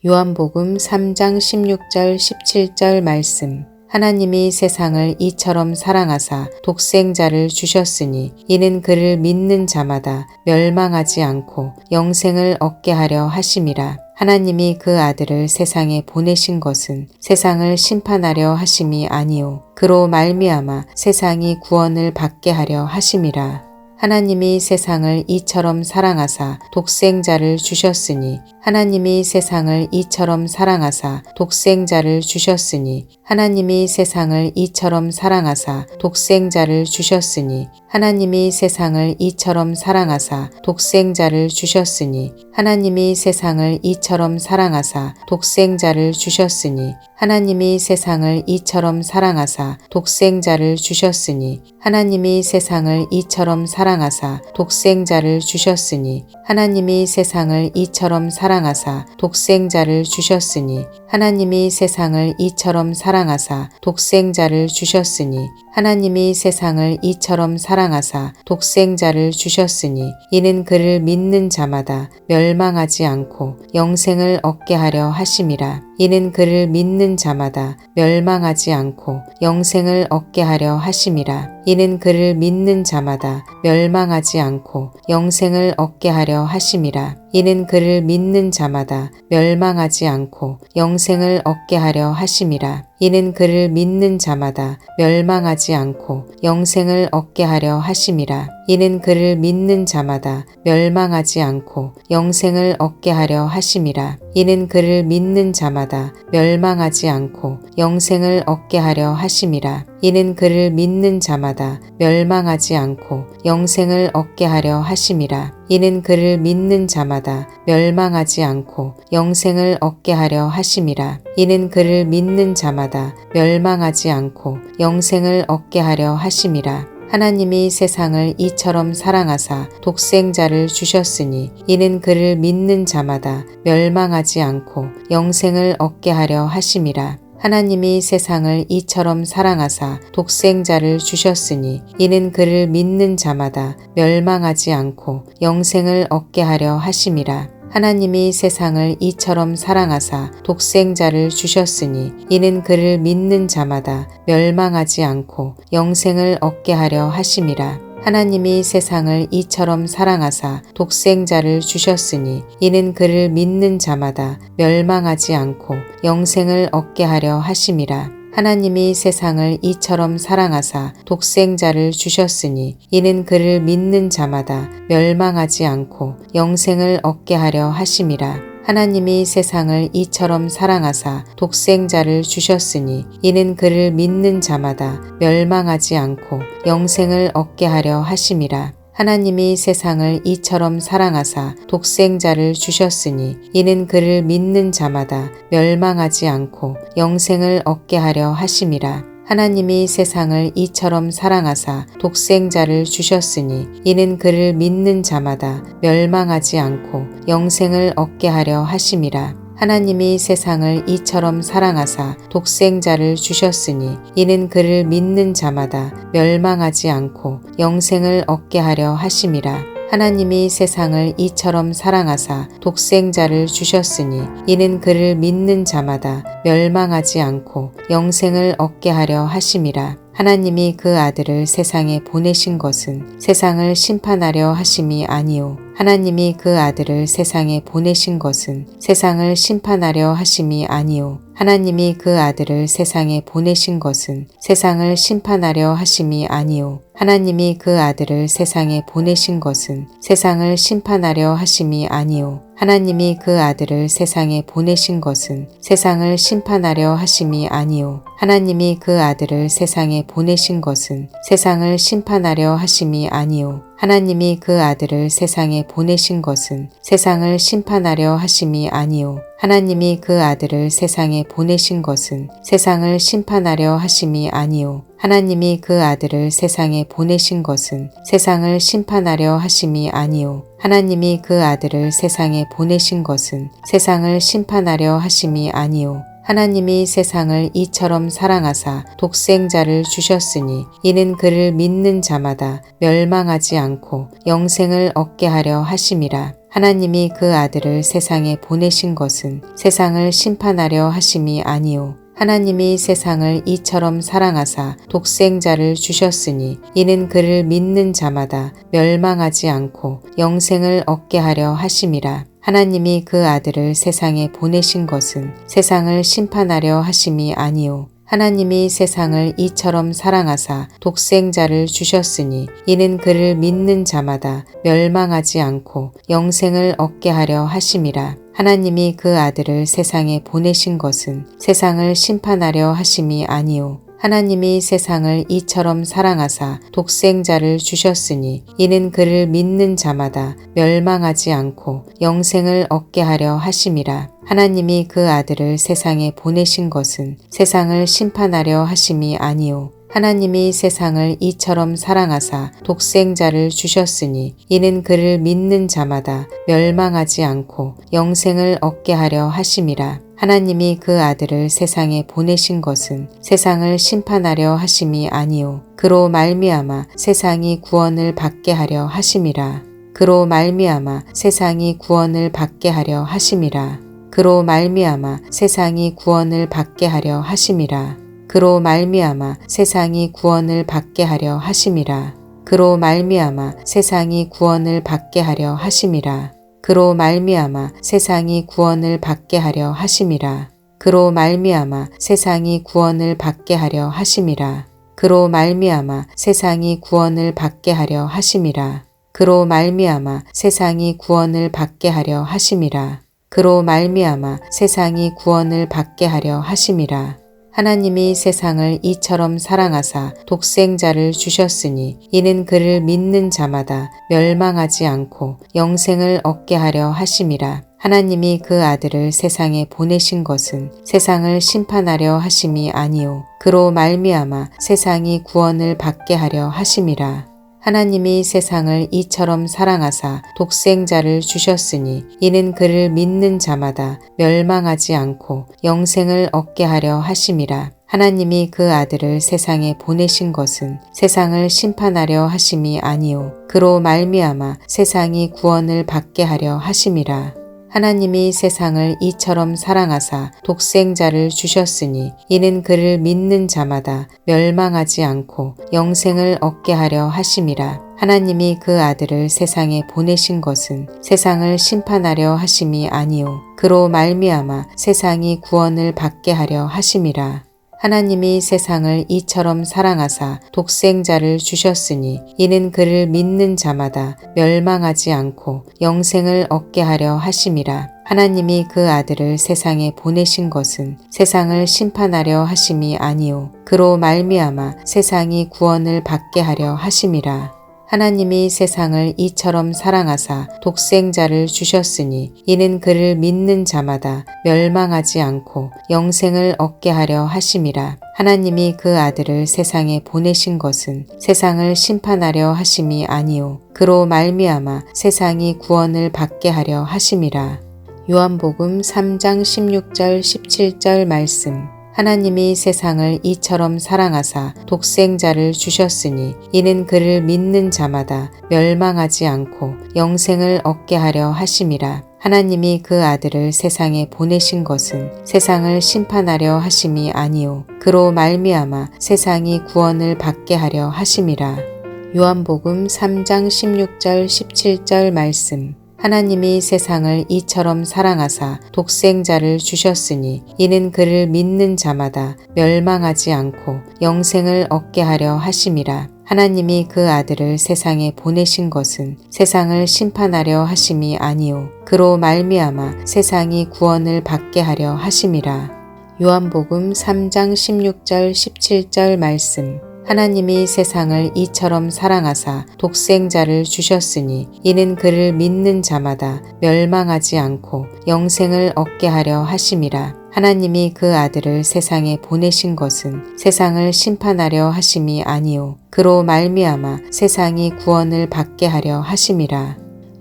요한복음 3장 16절 17절 말씀. 하나님이 세상을 이처럼 사랑하사 독생자를 주셨으니 이는 그를 믿는 자마다 멸망하지 않고 영생을 얻게 하려 하심이라. 하나님이 그 아들을 세상에 보내신 것은 세상을 심판하려 하심이 아니요 그로 말미암아 세상이 구원을 받게 하려 하심이라. 하나님이 세상을 이처럼 사랑하사 독생자를 주셨으니 하나님이 세상을 이처럼 사랑하사 독생자를 주셨으니 하나님이 세상을 이처럼 사랑하사 독생자를 주셨으니 하나님이 세상을 이처럼 사랑하사 독생자를 주셨으니 하나님이 세상을 이처럼 사랑하사 독생자를 주셨으니 하나님이 세상을 이처럼 사랑하사 독생자를 주셨으니 하나님이 세상을 이처럼 사랑하사 독생자를 주셨으니 하나님이 세상을 이처럼 사랑하사 독생자를 주셨으니 하나님이 세상을 이처럼 사랑하사 독생자를 주셨으니 하나님이 세상을 이처럼 사랑하사 독생자를 주셨으니 이는 그를 믿는 자마다 멸망하지 않고 영생을 얻게 하려 하심이라. 이는 그를 믿는 자마다 멸망하지 않고 영생을 얻게 하려 하심이라. 이는 그를 믿는 자마다 멸망하지 않고 영생을 얻게 하려 하심이라. 이는 그를 믿는 자마다 멸망하지 않고 영생을 얻게 하려 하심이라. 이는 그를 믿는 자마다 멸망하지 않고 영생을 얻게 하려 하심이라. 이는 그를 믿는 자마다 멸망하지 않고 영생을 얻게 하려 하심이라. 이는 그를 믿는 자마다 멸망하지 않고 영생을 얻게 하려 하심이라. 이는 그를 믿는 자마다 멸망하지 않고 영생을 얻게 하려 하심이라. 이는 그를 믿는 자마다 멸망하지 않고 영생을 얻게 하려 하심이라. 이는 그를 믿는 자마다 멸망하지 않고 영생을 얻게 하려 하심이라. 하나님이 세상을 이처럼 사랑하사 독생자를 주셨으니 이는 그를 믿는 자마다 멸망하지 않고 영생을 얻게 하려 하심이라. 하나님이 세상을 이처럼 사랑하사 독생자를 주셨으니 이는 그를 믿는 자마다 멸망하지 않고 영생을 얻게 하려 하심이라. 하나님이 세상을 이처럼 사랑하사 독생자를 주셨으니 이는 그를 믿는 자마다 멸망하지 않고 영생을 얻게 하려 하심이라. 하나님이 세상을 이처럼 사랑하사 독생자를 주셨으니 이는 그를 믿는 자마다 멸망하지 않고 영생을 얻게 하려 하심이라. 하나님이 세상을 이처럼 사랑하사 독생자를 주셨으니 이는 그를 믿는 자마다 멸망하지 않고 영생을 얻게 하려 하심이라. 하나님이 세상을 이처럼 사랑하사 독생자를 주셨으니 이는 그를 믿는 자마다 멸망하지 않고 영생을 얻게 하려 하심이라. 하나님이 세상을 이처럼 사랑하사 독생자를 주셨으니 이는 그를 믿는 자마다 멸망하지 않고 영생을 얻게 하려 하심이라. 하나님이 세상을 이처럼 사랑하사 독생자를 주셨으니 이는 그를 믿는 자마다 멸망하지 않고 영생을 얻게 하려 하심이라. 하나님이 세상을 이처럼 사랑하사 독생자를 주셨으니 이는 그를 믿는 자마다 멸망하지 않고 영생을 얻게 하려 하심이라. 하나님이 세상을 이처럼 사랑하사 독생자를 주셨으니 이는 그를 믿는 자마다 멸망하지 않고 영생을 얻게 하려 하심이라. 하나님이 그 아들을 세상에 보내신 것은 세상을 심판하려 하심이 아니요 하나님이 그 아들을 세상에 보내신 것은 세상을 심판하려 하심이 아니요 하나님이 그 아들을 세상에 보내신 것은 세상을 심판하려 하심이 아니요 하나님이 그 아들을 세상에 보내신 것은 세상을 심판하려 하심이 아니요 하나님이 그 아들을 세상에 보내신 것은 세상을 심판하려 하심이 아니요 하나님이 그 아들을 세상에 보내신 것은 세상을 심판하려 하심이 아니요 하나님이 그 아들을 세상에 보내신 것은 세상을 심판하려 하심이 아니요 하나님이 그 아들을 세상에 보내신 것은 세상을 심판하려 하심이 아니요 하나님이 그 아들을 세상에 보내신 것은 세상을 심판하려 하심이 아니요 하나님이 그 아들을 세상에 보내신 것은 세상을 심판하려 하심이 아니요 하나님이 세상을 이처럼 사랑하사 독생자를 주셨으니 이는 그를 믿는 자마다 멸망하지 않고 영생을 얻게 하려 하심이라. 하나님이 그 아들을 세상에 보내신 것은 세상을 심판하려 하심이 아니요 하나님이 세상을 이처럼 사랑하사 독생자를 주셨으니 이는 그를 믿는 자마다 멸망하지 않고 영생을 얻게 하려 하심이라. 하나님이 그 아들을 세상에 보내신 것은 세상을 심판하려 하심이 아니요 하나님이 세상을 이처럼 사랑하사 독생자를 주셨으니 이는 그를 믿는 자마다 멸망하지 않고 영생을 얻게 하려 하심이라. 하나님이 그 아들을 세상에 보내신 것은 세상을 심판하려 하심이 아니요 하나님이 세상을 이처럼 사랑하사 독생자를 주셨으니 이는 그를 믿는 자마다 멸망하지 않고 영생을 얻게 하려 하심이라. 하나님이 그 아들을 세상에 보내신 것은 세상을 심판하려 하심이 아니요 하나님이 세상을 이처럼 사랑하사 독생자를 주셨으니 이는 그를 믿는 자마다 멸망하지 않고 영생을 얻게 하려 하심이라. 하나님이 그 아들을 세상에 보내신 것은 세상을 심판하려 하심이 아니요 그로 말미암아 세상이 구원을 받게 하려 하심이라. 그로 말미암아 세상이 구원을 받게 하려 하심이라. 그로 말미암아 세상이 구원을 받게 하려 하심이라. 그로 말미암아 세상이 구원을 받게 하려 하심이라. 그로 말미암아 세상이 구원을 받게 하려 하심이라. 그로 말미암아 세상이 구원을 받게 하려 하심이라. 그로 말미암아 세상이 구원을 받게 하려 하심이라. 그로 말미암아 세상이 구원을 받게 하려 하심이라. 그로 말미암아 세상이 구원을 받게 하려 하심이라. 그로 말미암아 세상이 구원을 받게 하려 하심이라. 하나님이 세상을 이처럼 사랑하사 독생자를 주셨으니 이는 그를 믿는 자마다 멸망하지 않고 영생을 얻게 하려 하심이라. 하나님이 그 아들을 세상에 보내신 것은 세상을 심판하려 하심이 아니요 그로 말미암아 세상이 구원을 받게 하려 하심이라. 하나님이 세상을 이처럼 사랑하사 독생자를 주셨으니 이는 그를 믿는 자마다 멸망하지 않고 영생을 얻게 하려 하심이라. 하나님이 그 아들을 세상에 보내신 것은 세상을 심판하려 하심이 아니요 그로 말미암아 세상이 구원을 받게 하려 하심이라. 하나님이 세상을 이처럼 사랑하사 독생자를 주셨으니 이는 그를 믿는 자마다 멸망하지 않고 영생을 얻게 하려 하심이라. 하나님이 그 아들을 세상에 보내신 것은 세상을 심판하려 하심이 아니요 그로 말미암아 세상이 구원을 받게 하려 하심이라. 하나님이 세상을 이처럼 사랑하사 독생자를 주셨으니 이는 그를 믿는 자마다 멸망하지 않고 영생을 얻게 하려 하심이라. 하나님이 그 아들을 세상에 보내신 것은 세상을 심판하려 하심이 아니요 그로 말미암아 세상이 구원을 받게 하려 하심이라. 하나님이 세상을 이처럼 사랑하사 독생자를 주셨으니 이는 그를 믿는 자마다 멸망하지 않고 영생을 얻게 하려 하심이라. 하나님이 그 아들을 세상에 보내신 것은 세상을 심판하려 하심이 아니요 그로 말미암아 세상이 구원을 받게 하려 하심이라. 요한복음 3장 16절 17절 말씀. 하나님이 세상을 이처럼 사랑하사 독생자를 주셨으니 이는 그를 믿는 자마다 멸망하지 않고 영생을 얻게 하려 하심이라. 하나님이 그 아들을 세상에 보내신 것은 세상을 심판하려 하심이 아니요 그로 말미암아 세상이 구원을 받게 하려 하심이라. 요한복음 3장 16절 17절 말씀. 하나님이 세상을 이처럼 사랑하사 독생자를 주셨으니 이는 그를 믿는 자마다 멸망하지 않고 영생을 얻게 하려 하심이라. 하나님이 그 아들을 세상에 보내신 것은 세상을 심판하려 하심이 아니요 그로 말미암아 세상이 구원을 받게 하려 하심이라. 요한복음 3장 16절 17절 말씀. 하나님이 세상을 이처럼 사랑하사 독생자를 주셨으니 이는 그를 믿는 자마다 멸망하지 않고 영생을 얻게 하려 하심이라. 하나님이 그 아들을 세상에 보내신 것은 세상을 심판하려 하심이 아니요 그로 말미암아 세상이 구원을 받게 하려 하심이라.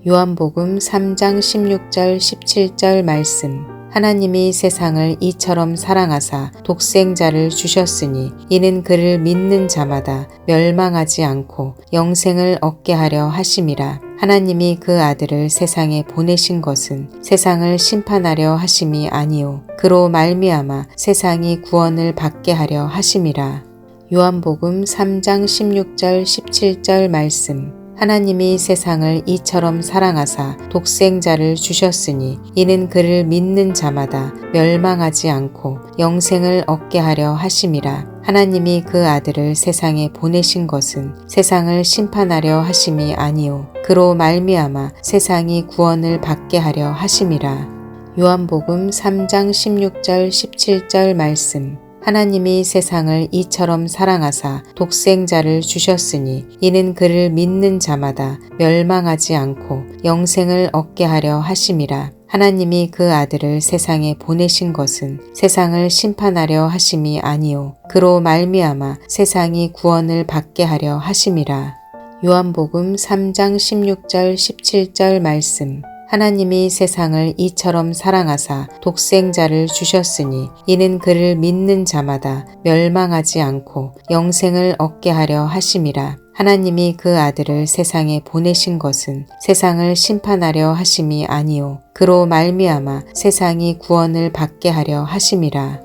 요한복음 3장 16절 17절 말씀. 하나님이 세상을 이처럼 사랑하사 독생자를 주셨으니 이는 그를 믿는 자마다 멸망하지 않고 영생을 얻게 하려 하심이라. 하나님이 그 아들을 세상에 보내신 것은 세상을 심판하려 하심이 아니요 그로 말미암아 세상이 구원을 받게 하려 하심이라. 요한복음 3장 16절 17절 말씀. 하나님이 세상을 이처럼 사랑하사 독생자를 주셨으니 이는 그를 믿는 자마다 멸망하지 않고 영생을 얻게 하려 하심이라. 하나님이 그 아들을 세상에 보내신 것은 세상을 심판하려 하심이 아니요 그로 말미암아 세상이 구원을 받게 하려 하심이라. 요한복음 3장 16절 17절 말씀. 하나님이 세상을 이처럼 사랑하사 독생자를 주셨으니 이는 그를 믿는 자마다 멸망하지 않고 영생을 얻게 하려 하심이라. 하나님이 그 아들을 세상에 보내신 것은 세상을 심판하려 하심이 아니요 그로 말미암아 세상이 구원을 받게 하려 하심이라. 요한복음 3장 16절 17절 말씀. 하나님이 세상을 이처럼 사랑하사 독생자를 주셨으니 이는 그를 믿는 자마다 멸망하지 않고 영생을 얻게 하려 하심이라. 하나님이 그 아들을 세상에 보내신 것은 세상을 심판하려 하심이 아니요 그로 말미암아 세상이 구원을 받게 하려 하심이라.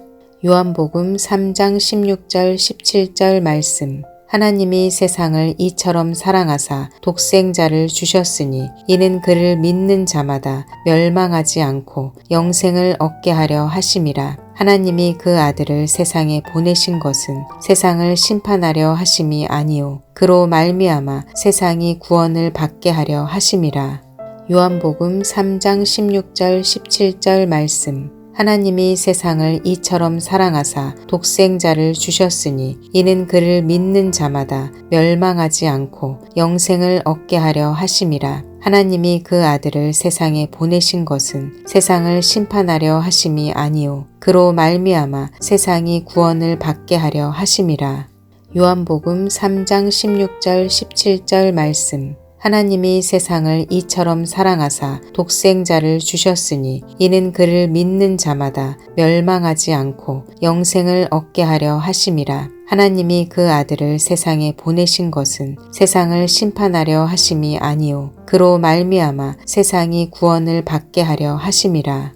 요한복음 3장 16절 17절 말씀. 하나님이 세상을 이처럼 사랑하사 독생자를 주셨으니 이는 그를 믿는 자마다 멸망하지 않고 영생을 얻게 하려 하심이라. 하나님이 그 아들을 세상에 보내신 것은 세상을 심판하려 하심이 아니요 그로 말미암아 세상이 구원을 받게 하려 하심이라. 요한복음 3장 16절 17절 말씀. 하나님이 세상을 이처럼 사랑하사 독생자를 주셨으니 이는 그를 믿는 자마다 멸망하지 않고 영생을 얻게 하려 하심이라. 하나님이 그 아들을 세상에 보내신 것은 세상을 심판하려 하심이 아니요 그로 말미암아 세상이 구원을 받게 하려 하심이라. 요한복음 3장 16절 17절 말씀. 하나님이 세상을 이처럼 사랑하사 독생자를 주셨으니 이는 그를 믿는 자마다 멸망하지 않고 영생을 얻게 하려 하심이라. 하나님이 그 아들을 세상에 보내신 것은 세상을 심판하려 하심이 아니요 그로 말미암아 세상이 구원을 받게 하려 하심이라.